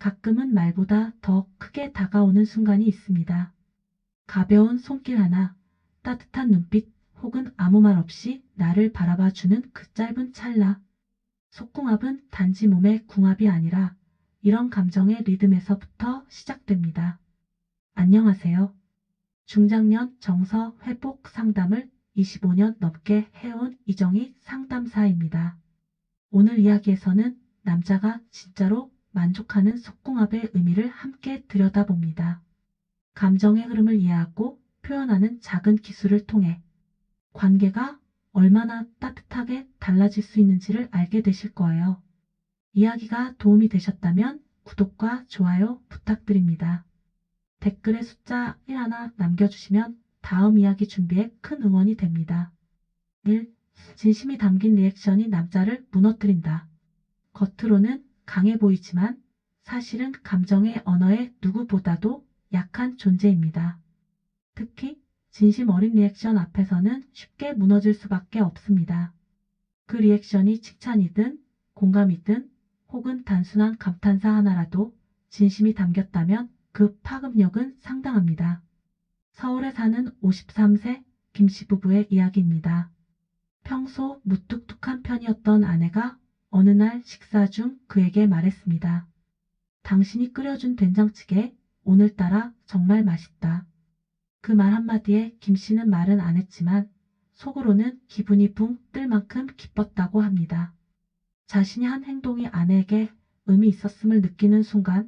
가끔은 말보다 더 크게 다가오는 순간이 있습니다. 가벼운 손길 하나, 따뜻한 눈빛, 혹은 아무 말 없이 나를 바라봐 주는 그 짧은 찰나. 속궁합은 단지 몸의 궁합이 아니라 이런 감정의 리듬에서부터 시작됩니다. 안녕하세요. 중장년 정서 회복 상담을 25년 넘게 해온 이정희 상담사입니다. 오늘 이야기에서는 남자가 진짜로 만족하는 속궁합의 의미를 함께 들여다봅니다. 감정의 흐름을 이해하고 표현하는 작은 기술을 통해 관계가 얼마나 따뜻하게 달라질 수 있는지를 알게 되실 거예요. 이야기가 도움이 되셨다면 구독과 좋아요 부탁드립니다. 댓글에 숫자 1 하나 남겨주시면 다음 이야기 준비에 큰 응원이 됩니다. 1. 진심이 담긴 리액션이 남자를 무너뜨린다. 겉으로는 강해 보이지만 사실은 감정의 언어에 누구보다도 약한 존재입니다. 특히 진심 어린 리액션 앞에서는 쉽게 무너질 수밖에 없습니다. 그 리액션이 칭찬이든 공감이든 혹은 단순한 감탄사 하나라도 진심이 담겼다면 그 파급력은 상당합니다. 서울에 사는 53세 김씨 부부의 이야기입니다. 평소 무뚝뚝한 편이었던 아내가 어느 날 식사 중 그에게 말했습니다. 당신이 끓여준 된장찌개 오늘따라 정말 맛있다. 그 말 한마디에 김씨는 말은 안 했지만 속으로는 기분이 붕 뜰 만큼 기뻤다고 합니다. 자신이 한 행동이 아내에게 의미 있었음을 느끼는 순간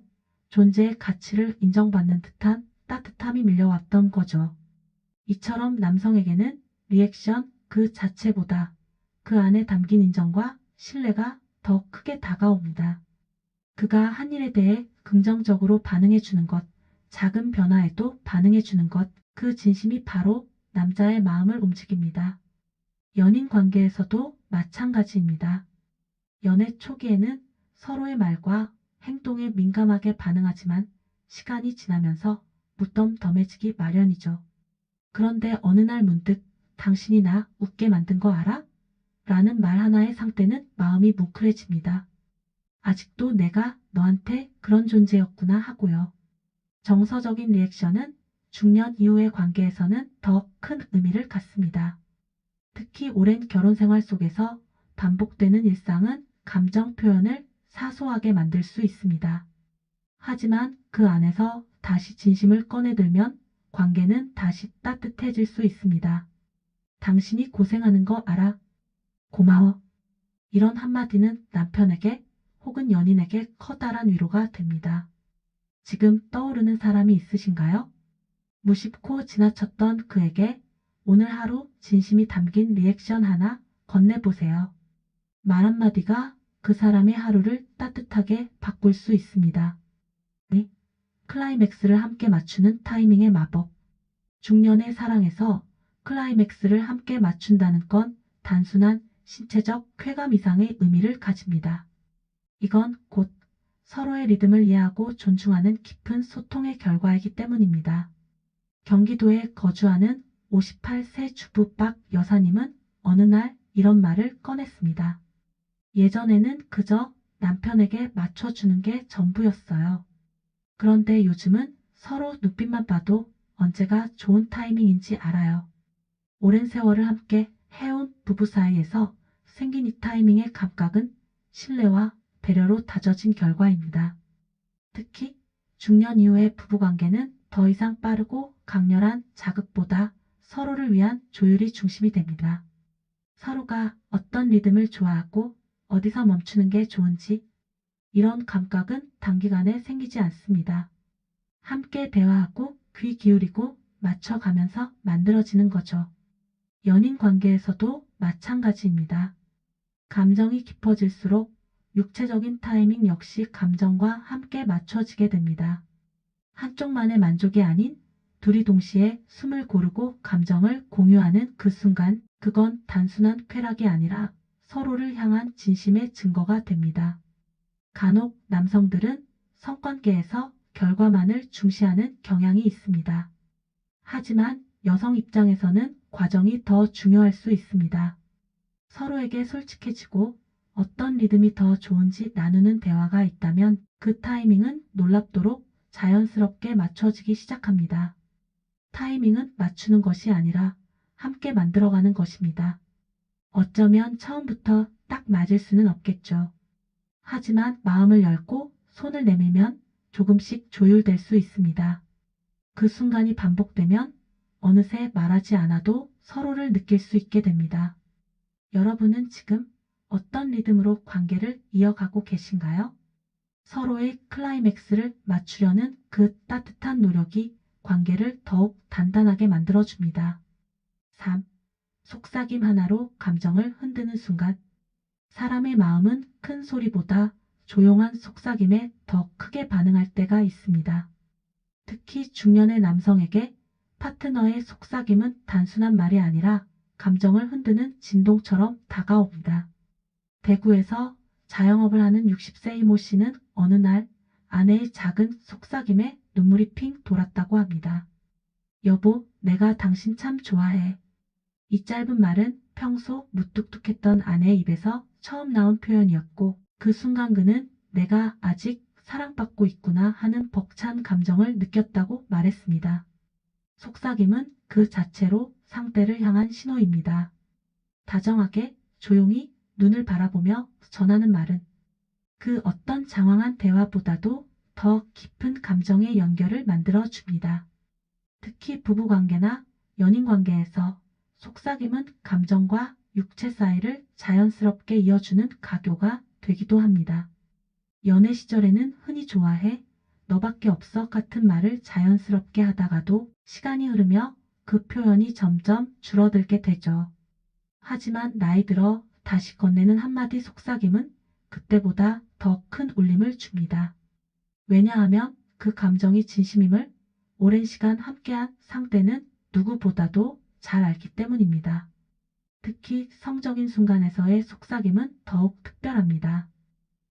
존재의 가치를 인정받는 듯한 따뜻함이 밀려왔던 거죠. 이처럼 남성에게는 리액션 그 자체보다 그 안에 담긴 인정과 신뢰가 더 크게 다가옵니다. 그가 한 일에 대해 긍정적으로 반응해 주는 것, 작은 변화에도 반응해 주는 것, 그 진심이 바로 남자의 마음을 움직입니다. 연인 관계에서도 마찬가지입니다. 연애 초기에는 서로의 말과 행동에 민감하게 반응하지만 시간이 지나면서 무덤덤해지기 마련이죠. 그런데 어느 날 문득 당신이 나 웃게 만든 거 알아? 라는 말 하나의 상태는 마음이 뭉클해집니다. 아직도 내가 너한테 그런 존재였구나 하고요. 정서적인 리액션은 중년 이후의 관계에서는 더 큰 의미를 갖습니다. 특히 오랜 결혼 생활 속에서 반복되는 일상은 감정 표현을 사소하게 만들 수 있습니다. 하지만 그 안에서 다시 진심을 꺼내들면 관계는 다시 따뜻해질 수 있습니다. 당신이 고생하는 거 알아? 고마워. 이런 한마디는 남편에게 혹은 연인에게 커다란 위로가 됩니다. 지금 떠오르는 사람이 있으신가요? 무심코 지나쳤던 그에게 오늘 하루 진심이 담긴 리액션 하나 건네보세요. 말 한마디가 그 사람의 하루를 따뜻하게 바꿀 수 있습니다. 클라이맥스를 함께 맞추는 타이밍의 마법. 중년의 사랑에서 클라이맥스를 함께 맞춘다는 건 단순한 신체적 쾌감 이상의 의미를 가집니다. 이건 곧 서로의 리듬을 이해하고 존중하는 깊은 소통의 결과이기 때문입니다. 경기도에 거주하는 58세 주부 박 여사님은 어느 날 이런 말을 꺼냈습니다. 예전에는 그저 남편에게 맞춰주는 게 전부였어요. 그런데 요즘은 서로 눈빛만 봐도 언제가 좋은 타이밍인지 알아요. 오랜 세월을 함께 해온 부부 사이에서 생긴 이 타이밍의 감각은 신뢰와 배려로 다져진 결과입니다. 특히 중년 이후의 부부관계는 더 이상 빠르고 강렬한 자극보다 서로를 위한 조율이 중심이 됩니다. 서로가 어떤 리듬을 좋아하고 어디서 멈추는 게 좋은지 이런 감각은 단기간에 생기지 않습니다. 함께 대화하고 귀 기울이고 맞춰가면서 만들어지는 거죠. 연인 관계에서도 마찬가지입니다. 감정이 깊어질수록 육체적인 타이밍 역시 감정과 함께 맞춰지게 됩니다. 한쪽만의 만족이 아닌 둘이 동시에 숨을 고르고 감정을 공유하는 그 순간, 그건 단순한 쾌락이 아니라 서로를 향한 진심의 증거가 됩니다. 간혹 남성들은 성관계에서 결과만을 중시하는 경향이 있습니다. 하지만 여성 입장에서는 과정이 더 중요할 수 있습니다. 서로에게 솔직해지고 어떤 리듬이 더 좋은지 나누는 대화가 있다면 그 타이밍은 놀랍도록 자연스럽게 맞춰지기 시작합니다. 타이밍은 맞추는 것이 아니라 함께 만들어가는 것입니다. 어쩌면 처음부터 딱 맞을 수는 없겠죠. 하지만 마음을 열고 손을 내밀면 조금씩 조율될 수 있습니다. 그 순간이 반복되면 어느새 말하지 않아도 서로를 느낄 수 있게 됩니다. 여러분은 지금 어떤 리듬으로 관계를 이어가고 계신가요? 서로의 클라이맥스를 맞추려는 그 따뜻한 노력이 관계를 더욱 단단하게 만들어줍니다. 3. 속삭임 하나로 감정을 흔드는 순간. 사람의 마음은 큰 소리보다 조용한 속삭임에 더 크게 반응할 때가 있습니다. 특히 중년의 남성에게 파트너의 속삭임은 단순한 말이 아니라 감정을 흔드는 진동처럼 다가옵니다. 대구에서 자영업을 하는 60세 이모 씨는 어느 날 아내의 작은 속삭임에 눈물이 핑 돌았다고 합니다. 여보, 내가 당신 참 좋아해. 이 짧은 말은 평소 무뚝뚝했던 아내의 입에서 처음 나온 표현이었고 그 순간 그는 내가 아직 사랑받고 있구나 하는 벅찬 감정을 느꼈다고 말했습니다. 속삭임은 그 자체로 상대를 향한 신호입니다. 다정하게 조용히 눈을 바라보며 전하는 말은 그 어떤 장황한 대화보다도 더 깊은 감정의 연결을 만들어 줍니다. 특히 부부관계나 연인관계에서 속삭임은 감정과 육체 사이를 자연스럽게 이어주는 가교가 되기도 합니다. 연애 시절에는 흔히 좋아해, 너밖에 없어 같은 말을 자연스럽게 하다가도 시간이 흐르며 그 표현이 점점 줄어들게 되죠. 하지만 나이 들어 다시 건네는 한마디 속삭임은 그때보다 더 큰 울림을 줍니다. 왜냐하면 그 감정이 진심임을 오랜 시간 함께한 상대는 누구보다도 잘 알기 때문입니다. 특히 성적인 순간에서의 속삭임은 더욱 특별합니다.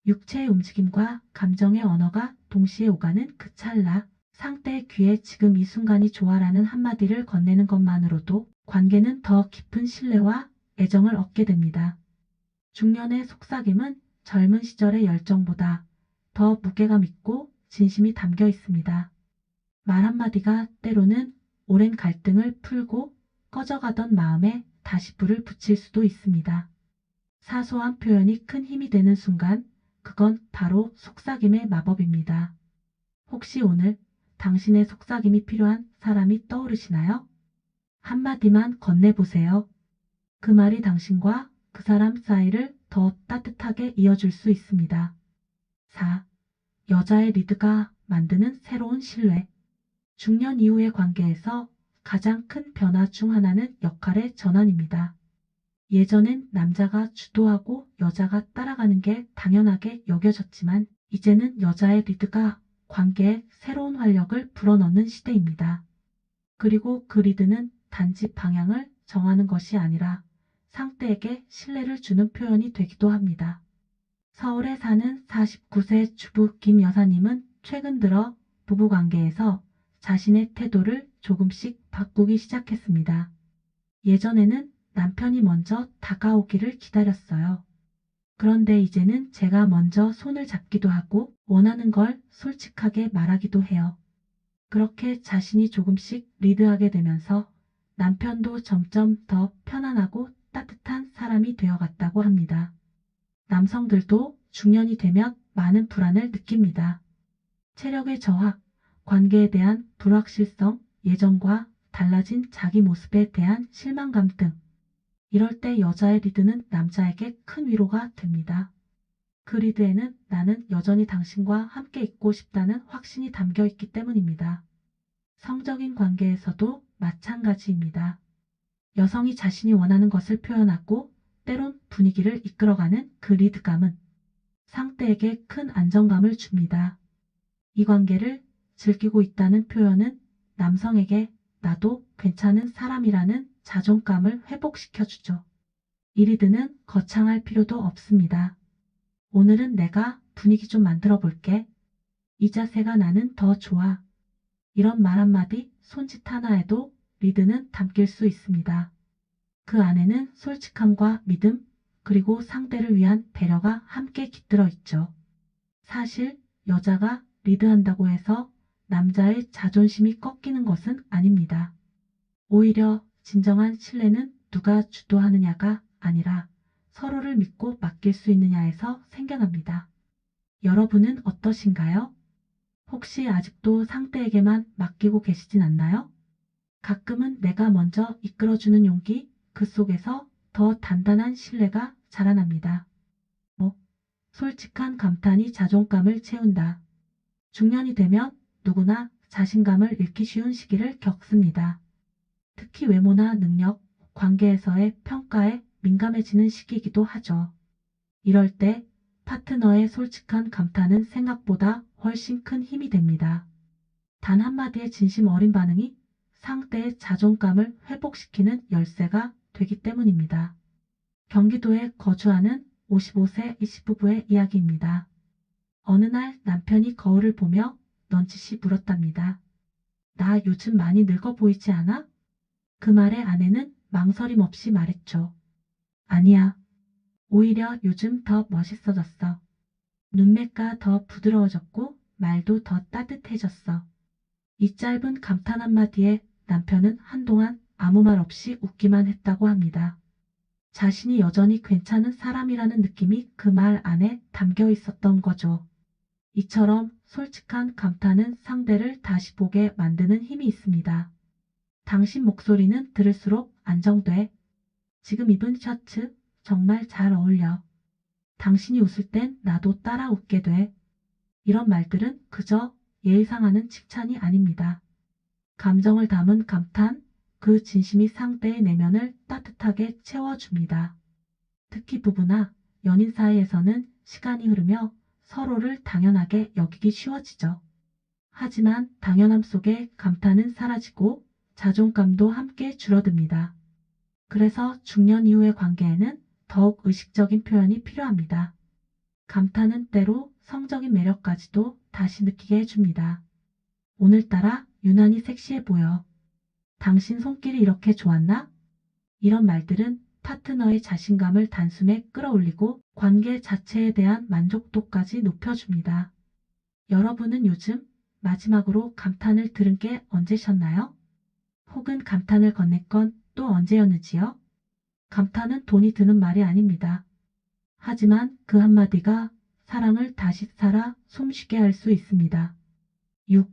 육체의 움직임과 감정의 언어가 동시에 오가는 그 찰나, 상대의 귀에 지금 이 순간이 좋아라는 한마디를 건네는 것만으로도 관계는 더 깊은 신뢰와 애정을 얻게 됩니다. 중년의 속삭임은 젊은 시절의 열정보다 더 무게감 있고 진심이 담겨 있습니다. 말 한마디가 때로는 오랜 갈등을 풀고 꺼져가던 마음에 다시 불을 붙일 수도 있습니다. 사소한 표현이 큰 힘이 되는 순간 그건 바로 속삭임의 마법입니다. 혹시 오늘 당신의 속삭임이 필요한 사람이 떠오르시나요? 한마디만 건네보세요. 그 말이 당신과 그 사람 사이를 더 따뜻하게 이어줄 수 있습니다. 4. 여자의 리드가 만드는 새로운 신뢰. 중년 이후의 관계에서 가장 큰 변화 중 하나는 역할의 전환입니다. 예전엔 남자가 주도하고 여자가 따라가는 게 당연하게 여겨졌지만 이제는 여자의 리드가 관계에 새로운 활력을 불어넣는 시대입니다. 그리고 그 리드는 단지 방향을 정하는 것이 아니라 상대에게 신뢰를 주는 표현이 되기도 합니다. 서울에 사는 49세 주부 김 여사님은 최근 들어 부부관계에서 자신의 태도를 조금씩 바꾸기 시작했습니다. 예전에는 남편이 먼저 다가오기를 기다렸어요. 그런데 이제는 제가 먼저 손을 잡기도 하고 원하는 걸 솔직하게 말하기도 해요. 그렇게 자신이 조금씩 리드하게 되면서 남편도 점점 더 편안하고 따뜻한 사람이 되어갔다고 합니다. 남성들도 중년이 되면 많은 불안을 느낍니다. 체력의 저하, 관계에 대한 불확실성, 예전과 달라진 자기 모습에 대한 실망감 등 이럴 때 여자의 리드는 남자에게 큰 위로가 됩니다. 그 리드에는 나는 여전히 당신과 함께 있고 싶다는 확신이 담겨 있기 때문입니다. 성적인 관계에서도 마찬가지입니다. 여성이 자신이 원하는 것을 표현하고 때론 분위기를 이끌어가는 그 리드감은 상대에게 큰 안정감을 줍니다. 이 관계를 즐기고 있다는 표현은 남성에게 나도 괜찮은 사람이라는 자존감을 회복시켜주죠. 이 리드는 거창할 필요도 없습니다. 오늘은 내가 분위기 좀 만들어 볼게. 이 자세가 나는 더 좋아. 이런 말 한마디, 손짓 하나에도 리드는 담길 수 있습니다. 그 안에는 솔직함과 믿음, 그리고 상대를 위한 배려가 함께 깃들어 있죠. 사실 여자가 리드한다고 해서 남자의 자존심이 꺾이는 것은 아닙니다. 오히려 진정한 신뢰는 누가 주도하느냐가 아니라 서로를 믿고 맡길 수 있느냐에서 생겨납니다. 여러분은 어떠신가요? 혹시 아직도 상대에게만 맡기고 계시진 않나요? 가끔은 내가 먼저 이끌어주는 용기, 그 속에서 더 단단한 신뢰가 자라납니다. 솔직한 감탄이 자존감을 채운다. 중년이 되면 누구나 자신감을 잃기 쉬운 시기를 겪습니다. 특히 외모나 능력, 관계에서의 평가에 민감해지는 시기이기도 하죠. 이럴 때 파트너의 솔직한 감탄은 생각보다 훨씬 큰 힘이 됩니다. 단 한마디의 진심 어린 반응이 상대의 자존감을 회복시키는 열쇠가 되기 때문입니다. 경기도에 거주하는 55세 이시부부의 이야기입니다. 어느 날 남편이 거울을 보며 넌지시 물었답니다. 나 요즘 많이 늙어 보이지 않아? 그 말에 아내는 망설임 없이 말했죠. 아니야. 오히려 요즘 더 멋있어졌어. 눈매가 더 부드러워졌고 말도 더 따뜻해졌어. 이 짧은 감탄 한마디에 남편은 한동안 아무 말 없이 웃기만 했다고 합니다. 자신이 여전히 괜찮은 사람이라는 느낌이 그 말 안에 담겨 있었던 거죠. 이처럼 솔직한 감탄은 상대를 다시 보게 만드는 힘이 있습니다. 당신 목소리는 들을수록 안정돼. 지금 입은 셔츠 정말 잘 어울려. 당신이 웃을 땐 나도 따라 웃게 돼. 이런 말들은 그저 예의상하는 칭찬이 아닙니다. 감정을 담은 감탄, 그 진심이 상대의 내면을 따뜻하게 채워줍니다. 특히 부부나 연인 사이에서는 시간이 흐르며 서로를 당연하게 여기기 쉬워지죠. 하지만 당연함 속에 감탄은 사라지고 자존감도 함께 줄어듭니다. 그래서 중년 이후의 관계에는 더욱 의식적인 표현이 필요합니다. 감탄은 때로 성적인 매력까지도 다시 느끼게 해줍니다. 오늘따라 유난히 섹시해 보여. 당신 손길이 이렇게 좋았나? 이런 말들은 파트너의 자신감을 단숨에 끌어올리고 관계 자체에 대한 만족도까지 높여줍니다. 여러분은 요즘 마지막으로 감탄을 들은 게 언제셨나요? 혹은 감탄을 건넨 건 또 언제였는지요? 감탄은 돈이 드는 말이 아닙니다. 하지만 그 한마디가 사랑을 다시 살아 숨쉬게 할 수 있습니다. 6.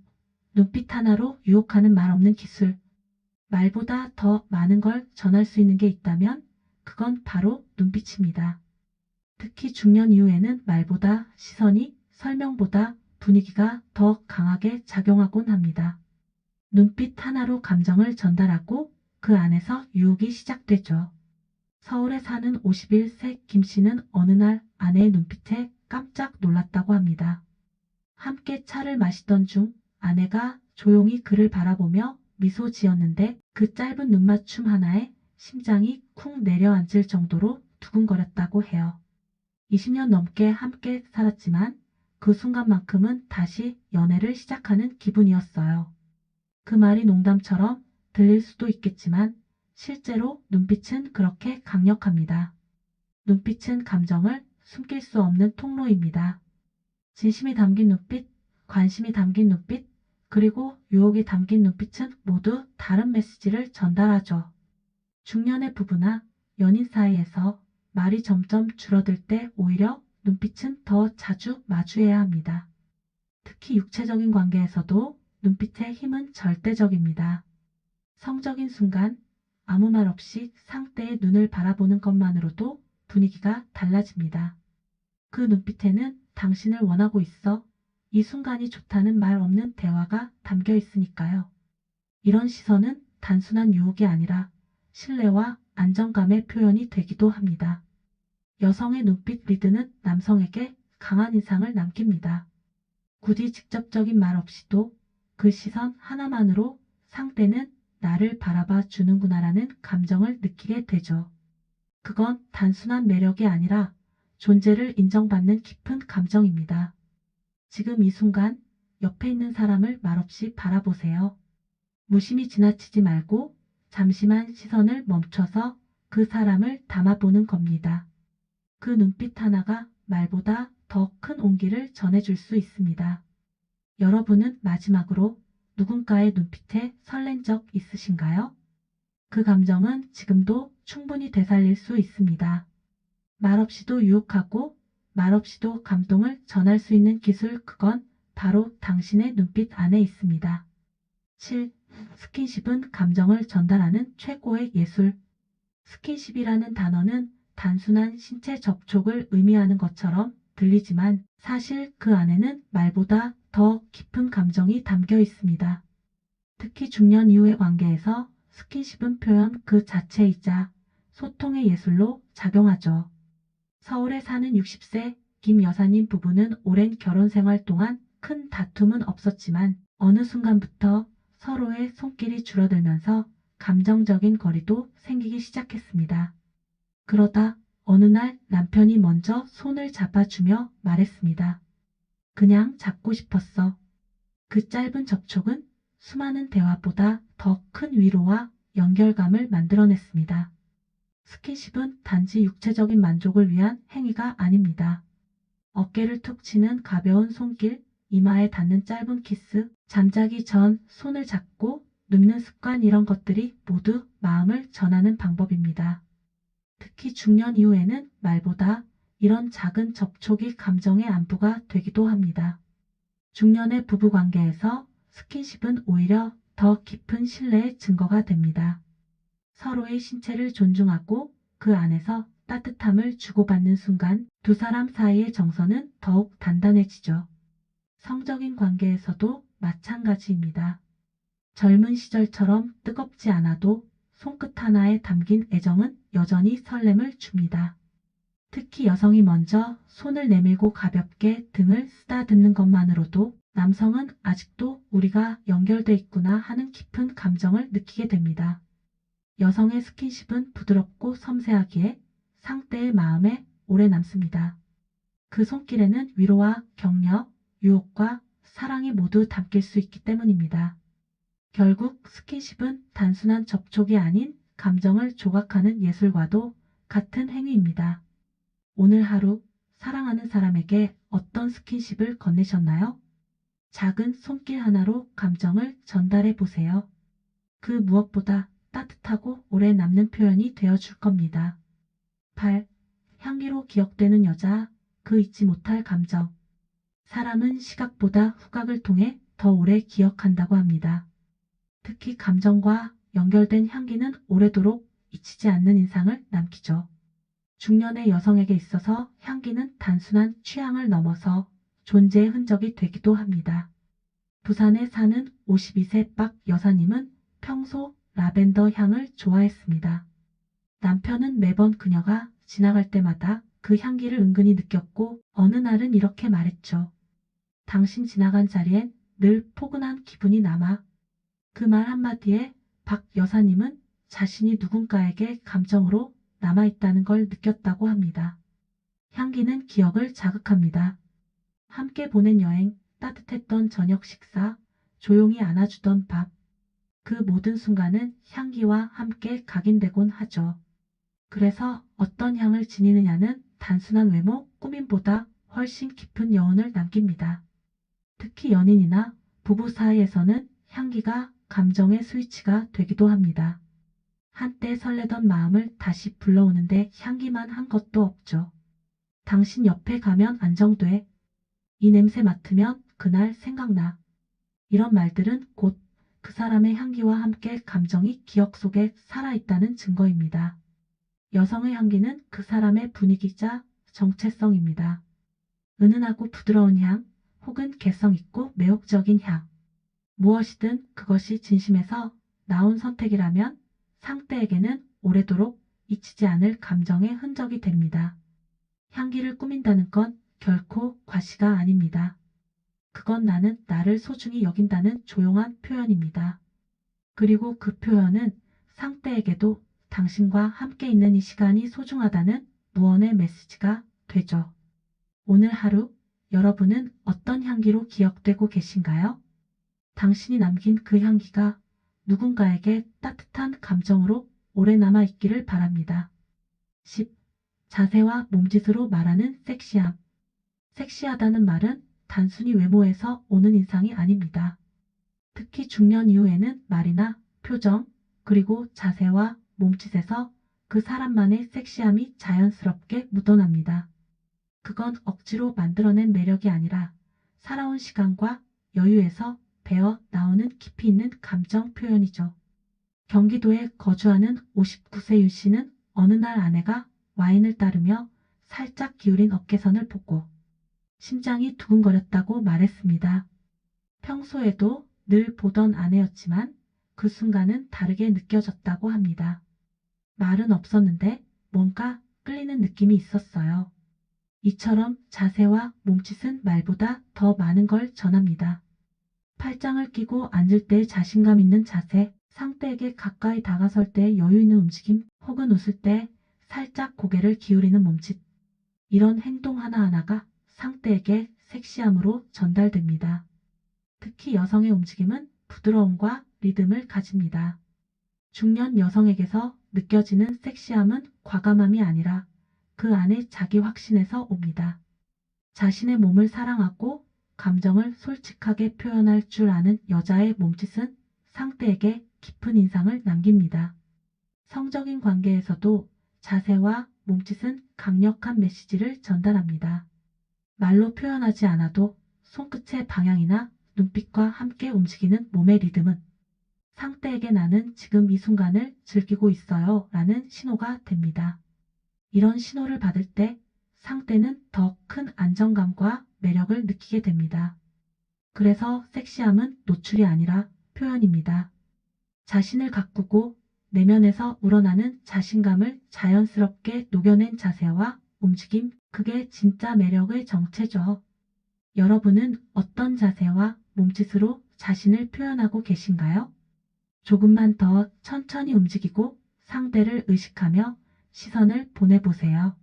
눈빛 하나로 유혹하는 말 없는 기술. 말보다 더 많은 걸 전할 수 있는 게 있다면 그건 바로 눈빛입니다. 특히 중년 이후에는 말보다 시선이 설명보다 분위기가 더 강하게 작용하곤 합니다. 눈빛 하나로 감정을 전달하고 그 안에서 유혹이 시작되죠. 서울에 사는 51세 김 씨는 어느 날 아내의 눈빛에 깜짝 놀랐다고 합니다. 함께 차를 마시던 중 아내가 조용히 그를 바라보며 미소 지었는데 그 짧은 눈맞춤 하나에 심장이 쿵 내려앉을 정도로 두근거렸다고 해요. 20년 넘게 함께 살았지만 그 순간만큼은 다시 연애를 시작하는 기분이었어요. 그 말이 농담처럼 들릴 수도 있겠지만 실제로 눈빛은 그렇게 강력합니다. 눈빛은 감정을 숨길 수 없는 통로입니다. 진심이 담긴 눈빛, 관심이 담긴 눈빛, 그리고 유혹이 담긴 눈빛은 모두 다른 메시지를 전달하죠. 중년의 부부나 연인 사이에서 말이 점점 줄어들 때 오히려 눈빛은 더 자주 마주해야 합니다. 특히 육체적인 관계에서도 눈빛의 힘은 절대적입니다. 성적인 순간 아무 말 없이 상대의 눈을 바라보는 것만으로도 분위기가 달라집니다. 그 눈빛에는 당신을 원하고 있어. 이 순간이 좋다는 말 없는 대화가 담겨 있으니까요. 이런 시선은 단순한 유혹이 아니라 신뢰와 안정감의 표현이 되기도 합니다. 여성의 눈빛 리드는 남성에게 강한 인상을 남깁니다. 굳이 직접적인 말 없이도 그 시선 하나만으로 상대는 나를 바라봐 주는구나라는 감정을 느끼게 되죠. 그건 단순한 매력이 아니라 존재를 인정받는 깊은 감정입니다. 지금 이 순간 옆에 있는 사람을 말없이 바라보세요. 무심히 지나치지 말고 잠시만 시선을 멈춰서 그 사람을 담아보는 겁니다. 그 눈빛 하나가 말보다 더 큰 온기를 전해줄 수 있습니다. 여러분은 마지막으로 누군가의 눈빛에 설렌 적 있으신가요? 그 감정은 지금도 충분히 되살릴 수 있습니다. 말없이도 유혹하고 말없이도 감동을 전할 수 있는 기술, 그건 바로 당신의 눈빛 안에 있습니다. 7. 스킨십은 감정을 전달하는 최고의 예술. 스킨십이라는 단어는 단순한 신체 접촉을 의미하는 것처럼 들리지만 사실 그 안에는 말보다 더 깊은 감정이 담겨 있습니다. 특히 중년 이후의 관계에서 스킨십은 표현 그 자체이자 소통의 예술로 작용하죠. 서울에 사는 60세 김 여사님 부부는 오랜 결혼 생활 동안 큰 다툼은 없었지만 어느 순간부터 서로의 손길이 줄어들면서 감정적인 거리도 생기기 시작했습니다. 그러다 어느 날 남편이 먼저 손을 잡아주며 말했습니다. 그냥 잡고 싶었어. 그 짧은 접촉은 수많은 대화보다 더 큰 위로와 연결감을 만들어냈습니다. 스킨십은 단지 육체적인 만족을 위한 행위가 아닙니다. 어깨를 툭 치는 가벼운 손길, 이마에 닿는 짧은 키스, 잠자기 전 손을 잡고 눕는 습관, 이런 것들이 모두 마음을 전하는 방법입니다. 특히 중년 이후에는 말보다 이런 작은 접촉이 감정의 안부가 되기도 합니다. 중년의 부부관계에서 스킨십은 오히려 더 깊은 신뢰의 증거가 됩니다. 서로의 신체를 존중하고 그 안에서 따뜻함을 주고받는 순간 두 사람 사이의 정서는 더욱 단단해지죠. 성적인 관계에서도 마찬가지입니다. 젊은 시절처럼 뜨겁지 않아도 손끝 하나에 담긴 애정은 여전히 설렘을 줍니다. 특히 여성이 먼저 손을 내밀고 가볍게 등을 쓰다듬는 것만으로도 남성은 아직도 우리가 연결돼 있구나 하는 깊은 감정을 느끼게 됩니다. 여성의 스킨십은 부드럽고 섬세하기에 상대의 마음에 오래 남습니다. 그 손길에는 위로와 격려, 유혹과 사랑이 모두 담길 수 있기 때문입니다. 결국 스킨십은 단순한 접촉이 아닌 감정을 조각하는 예술과도 같은 행위입니다. 오늘 하루 사랑하는 사람에게 어떤 스킨십을 건네셨나요? 작은 손길 하나로 감정을 전달해 보세요. 그 무엇보다 따뜻하고 오래 남는 표현이 되어 줄 겁니다. 8. 향기로 기억되는 여자, 그 잊지 못할 감정. 사람은 시각보다 후각을 통해 더 오래 기억한다고 합니다. 특히 감정과 연결된 향기는 오래도록 잊히지 않는 인상을 남기죠. 중년의 여성에게 있어서 향기는 단순한 취향을 넘어서 존재의 흔적이 되기도 합니다. 부산에 사는 52세 박 여사님은 평소 라벤더 향을 좋아했습니다. 남편은 매번 그녀가 지나갈 때마다 그 향기를 은근히 느꼈고 어느 날은 이렇게 말했죠. 당신 지나간 자리엔 늘 포근한 기분이 남아. 그 말 한마디에 박 여사님은 자신이 누군가에게 감정으로 남아있다는 걸 느꼈다고 합니다. 향기는 기억을 자극합니다. 함께 보낸 여행, 따뜻했던 저녁 식사, 조용히 안아주던 밥. 그 모든 순간은 향기와 함께 각인되곤 하죠. 그래서 어떤 향을 지니느냐는 단순한 외모, 꾸밈보다 훨씬 깊은 여운을 남깁니다. 특히 연인이나 부부 사이에서는 향기가 감정의 스위치가 되기도 합니다. 한때 설레던 마음을 다시 불러오는데 향기만 한 것도 없죠. 당신 옆에 가면 안정돼. 이 냄새 맡으면 그날 생각나. 이런 말들은 곧 그 사람의 향기와 함께 감정이 기억 속에 살아있다는 증거입니다. 여성의 향기는 그 사람의 분위기자 정체성입니다. 은은하고 부드러운 향, 혹은 개성 있고 매혹적인 향. 무엇이든 그것이 진심에서 나온 선택이라면 상대에게는 오래도록 잊히지 않을 감정의 흔적이 됩니다. 향기를 꾸민다는 건 결코 과시가 아닙니다. 그건 나는 나를 소중히 여긴다는 조용한 표현입니다. 그리고 그 표현은 상대에게도 당신과 함께 있는 이 시간이 소중하다는 무언의 메시지가 되죠. 오늘 하루 여러분은 어떤 향기로 기억되고 계신가요? 당신이 남긴 그 향기가 누군가에게 따뜻한 감정으로 오래 남아 있기를 바랍니다. 10. 자세와 몸짓으로 말하는 섹시함. 섹시하다는 말은 단순히 외모에서 오는 인상이 아닙니다. 특히 중년 이후에는 말이나 표정, 그리고 자세와 몸짓에서 그 사람만의 섹시함이 자연스럽게 묻어납니다. 그건 억지로 만들어낸 매력이 아니라 살아온 시간과 여유에서 배어 나오는 깊이 있는 감정 표현이죠. 경기도에 거주하는 59세 유 씨는 어느 날 아내가 와인을 따르며 살짝 기울인 어깨선을 보고 심장이 두근거렸다고 말했습니다. 평소에도 늘 보던 아내였지만 그 순간은 다르게 느껴졌다고 합니다. 말은 없었는데 뭔가 끌리는 느낌이 있었어요. 이처럼 자세와 몸짓은 말보다 더 많은 걸 전합니다. 팔짱을 끼고 앉을 때 자신감 있는 자세, 상대에게 가까이 다가설 때 여유 있는 움직임, 혹은 웃을 때 살짝 고개를 기울이는 몸짓. 이런 행동 하나하나가 상대에게 섹시함으로 전달됩니다. 특히 여성의 움직임은 부드러움과 리듬을 가집니다. 중년 여성에게서 느껴지는 섹시함은 과감함이 아니라 그 안에 자기 확신에서 옵니다. 자신의 몸을 사랑하고 감정을 솔직하게 표현할 줄 아는 여자의 몸짓은 상대에게 깊은 인상을 남깁니다. 성적인 관계에서도 자세와 몸짓은 강력한 메시지를 전달합니다. 말로 표현하지 않아도 손끝의 방향이나 눈빛과 함께 움직이는 몸의 리듬은 상대에게 나는 지금 이 순간을 즐기고 있어요 라는 신호가 됩니다. 이런 신호를 받을 때 상대는 더 큰 안정감과 매력을 느끼게 됩니다. 그래서 섹시함은 노출이 아니라 표현입니다. 자신을 가꾸고 내면에서 우러나는 자신감을 자연스럽게 녹여낸 자세와 움직임, 그게 진짜 매력의 정체죠. 여러분은 어떤 자세와 몸짓으로 자신을 표현하고 계신가요? 조금만 더 천천히 움직이고 상대를 의식하며 시선을 보내보세요.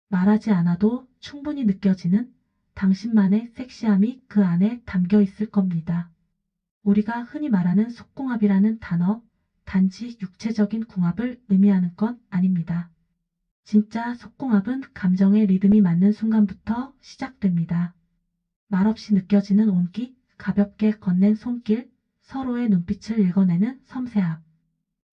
말하지 않아도 충분히 느껴지는 당신만의 섹시함이 그 안에 담겨 있을 겁니다. 우리가 흔히 말하는 속궁합이라는 단어, 단지 육체적인 궁합을 의미하는 건 아닙니다. 진짜 속궁합은 감정의 리듬이 맞는 순간부터 시작됩니다. 말없이 느껴지는 온기, 가볍게 건넨 손길, 서로의 눈빛을 읽어내는 섬세함.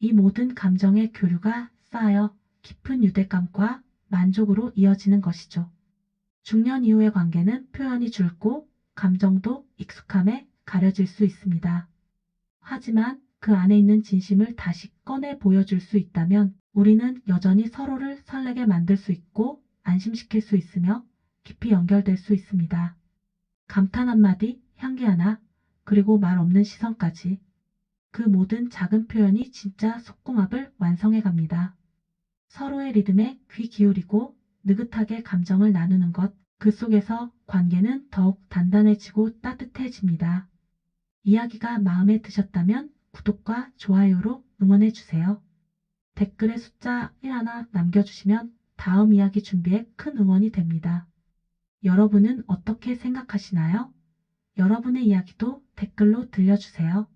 이 모든 감정의 교류가 쌓여 깊은 유대감과 만족으로 이어지는 것이죠. 중년 이후의 관계는 표현이 줄고 감정도 익숙함에 가려질 수 있습니다. 하지만 그 안에 있는 진심을 다시 꺼내 보여줄 수 있다면 우리는 여전히 서로를 설레게 만들 수 있고 안심시킬 수 있으며 깊이 연결될 수 있습니다. 감탄 한마디, 향기 하나, 그리고 말 없는 시선까지. 그 모든 작은 표현이 진짜 속궁합을 완성해 갑니다. 서로의 리듬에 귀 기울이고 느긋하게 감정을 나누는 것, 그 속에서 관계는 더욱 단단해지고 따뜻해집니다. 이야기가 마음에 드셨다면 구독과 좋아요로 응원해 주세요. 댓글에 숫자 1 하나 남겨주시면 다음 이야기 준비에 큰 응원이 됩니다. 여러분은 어떻게 생각하시나요? 여러분의 이야기도 댓글로 들려주세요.